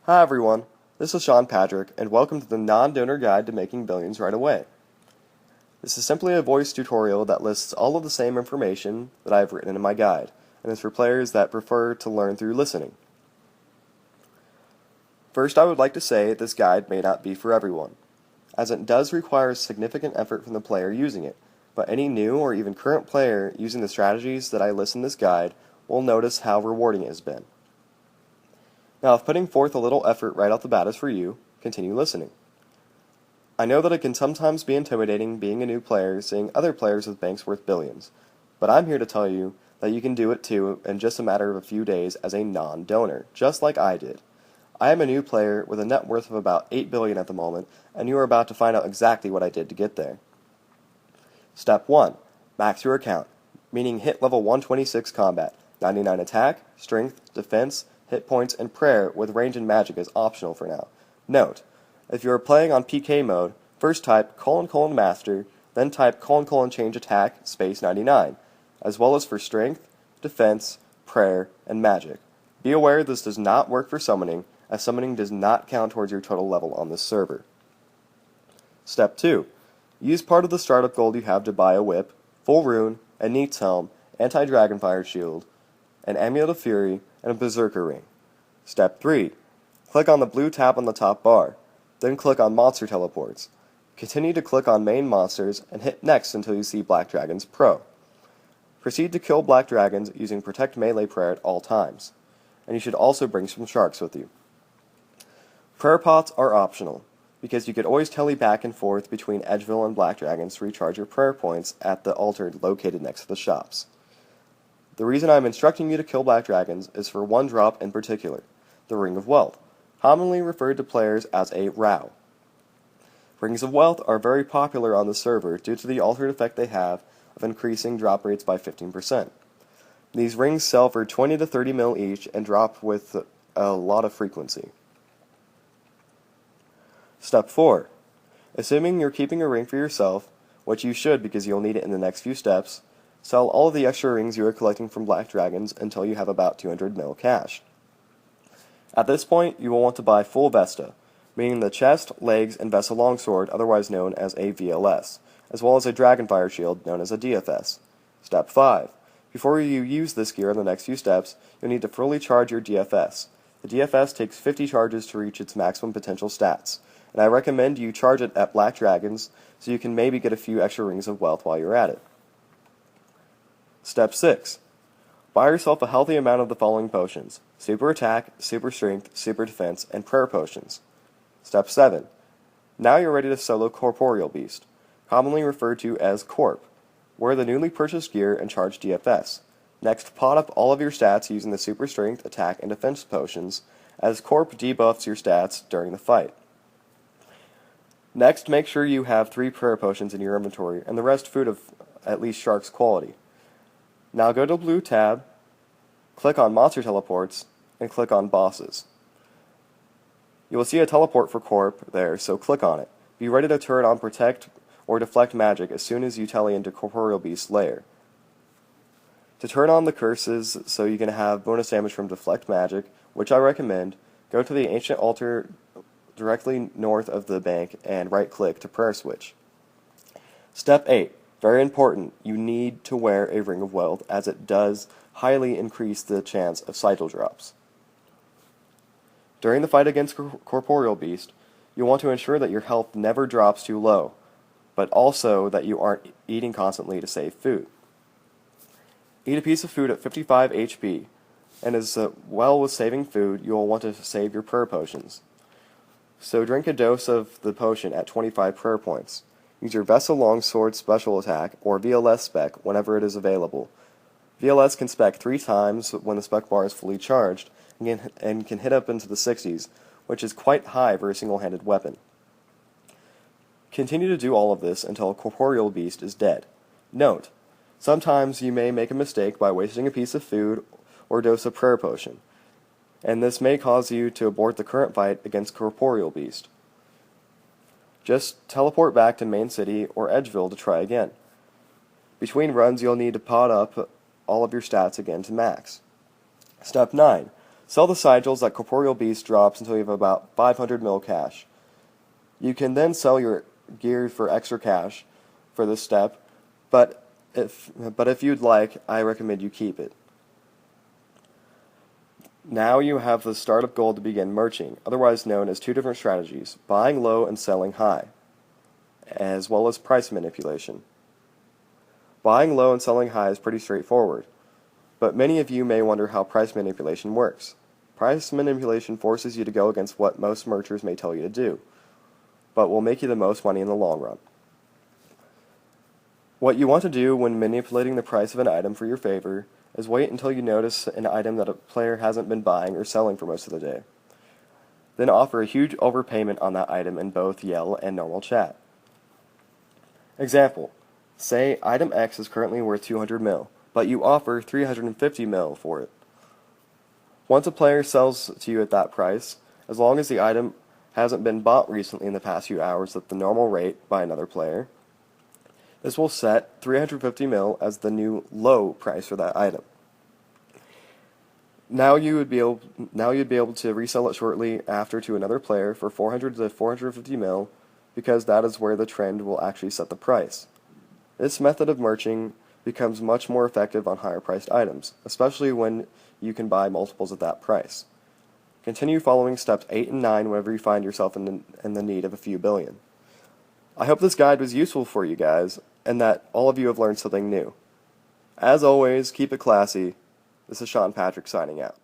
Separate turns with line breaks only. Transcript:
Hi everyone, this is Sean Patrick, and welcome to the Non-Donor Guide to Making Billions Right Away. This is simply a voice tutorial that lists all of the same information that I have written in my guide, and is for players that prefer to learn through listening. First, I would like to say this guide may not be for everyone, as it does require significant effort from the player using it, but any new or even current player using the strategies that I list in this guide will notice how rewarding it has been. Now, if putting forth a little effort right off the bat is for you, continue listening. I know that it can sometimes be intimidating being a new player seeing other players with banks worth billions, but I'm here to tell you that you can do it too in just a matter of a few days as a non-donor, just like I did. I am a new player with a net worth of about 8 billion at the moment, and you are about to find out exactly what I did to get there. Step 1. Max your account, meaning hit level 126 combat. 99 attack, strength, defense, hit points, and prayer with range and magic is optional for now. Note, if you are playing on PK mode, first type : master, then type : change attack, space 99, as well as for strength, defense, prayer, and magic. Be aware this does not work for summoning, as summoning does not count towards your total level on this server. Step 2. Use part of the startup gold you have to buy a whip, full rune, a Neat's helm, anti-dragonfire shield, an amulet of fury, and a berserker ring. Step 3. Click on the blue tab on the top bar, then click on monster teleports. Continue to click on main monsters and hit next until you see Black Dragons Pro. Proceed to kill Black Dragons using protect melee prayer at all times, and you should also bring some sharks with you. Prayer pots are optional, because you could always tele back and forth between Edgeville and Black Dragons to recharge your prayer points at the altar located next to the shops. The reason I am instructing you to kill Black Dragons is for one drop in particular, the Ring of Wealth, commonly referred to players as a ROW. Rings of Wealth are very popular on the server due to the altered effect they have of increasing drop rates by 15%. These rings sell for 20 to 30 mil each and drop with a lot of frequency. Step 4. Assuming you're keeping a ring for yourself, which you should because you'll need it in the next few steps, sell all of the extra rings you are collecting from Black Dragons until you have about 200 mil cash. At this point, you will want to buy full Vesta, meaning the chest, legs, and Vesta longsword, otherwise known as a VLS, as well as a Dragonfire shield known as a DFS. Step 5. Before you use this gear in the next few steps, you'll need to fully charge your DFS. The DFS takes 50 charges to reach its maximum potential stats, and I recommend you charge it at Black Dragons so you can maybe get a few extra rings of wealth while you're at it. Step 6. Buy yourself a healthy amount of the following potions: Super Attack, Super Strength, Super Defense, and Prayer Potions. Step 7. Now you're ready to solo Corporeal Beast, commonly referred to as Corp. Wear the newly purchased gear and charge DFS. Next, pot up all of your stats using the Super Strength, Attack, and Defense potions, as Corp debuffs your stats during the fight. Next, make sure you have 3 Prayer Potions in your inventory, and the rest food of at least Shark's quality. Now go to the blue tab, click on Monster Teleports, and click on Bosses. You will see a teleport for Corp there, so click on it. Be ready to turn on Protect or Deflect Magic as soon as you tele into Corporeal Beast's lair. To turn on the curses so you can have bonus damage from Deflect Magic, which I recommend, go to the Ancient Altar directly north of the bank and right-click to Prayer Switch. Step 8. Very important, you need to wear a Ring of Wealth, as it does highly increase the chance of cycle drops. During the fight against Corporeal Beast, you want to ensure that your health never drops too low, but also that you aren't eating constantly to save food. Eat a piece of food at 55 HP, and as well with saving food, you will want to save your prayer potions. So drink a dose of the potion at 25 prayer points. Use your Vesta Longsword special attack, or VLS spec, whenever it is available. VLS can spec 3 times when the spec bar is fully charged, and can hit up into the 60s, which is quite high for a single-handed weapon. Continue to do all of this until a Corporeal Beast is dead. Note, sometimes you may make a mistake by wasting a piece of food or dose of prayer potion, and this may cause you to abort the current fight against Corporeal Beast. Just teleport back to Main City or Edgeville to try again. Between runs, you'll need to pot up all of your stats again to max. Step 9. Sell the sigils that Corporeal Beast drops until you have about 500 mil cash. You can then sell your gear for extra cash for this step, but if you'd like, I recommend you keep it. Now you have the start of gold to begin merching, otherwise known as two different strategies, buying low and selling high, as well as price manipulation. Buying low and selling high is pretty straightforward, but many of you may wonder how price manipulation works. Price manipulation forces you to go against what most merchers may tell you to do, but will make you the most money in the long run. What you want to do when manipulating the price of an item for your favor is wait until you notice an item that a player hasn't been buying or selling for most of the day. Then offer a huge overpayment on that item in both yell and normal chat. Example, say item X is currently worth 200 mil, but you offer 350 mil for it. Once a player sells to you at that price, as long as the item hasn't been bought recently in the past few hours at the normal rate by another player, this will set 350 mil as the new low price for that item. Now you'd be able to resell it shortly after to another player for 400 to 450 mil, because that is where the trend will actually set the price. This method of merching becomes much more effective on higher priced items, especially when you can buy multiples at that price. Continue following steps 8 and 9 whenever you find yourself in the need of a few billion. I hope this guide was useful for you guys, and that all of you have learned something new. As always, keep it classy. This is Sean Patrick signing out.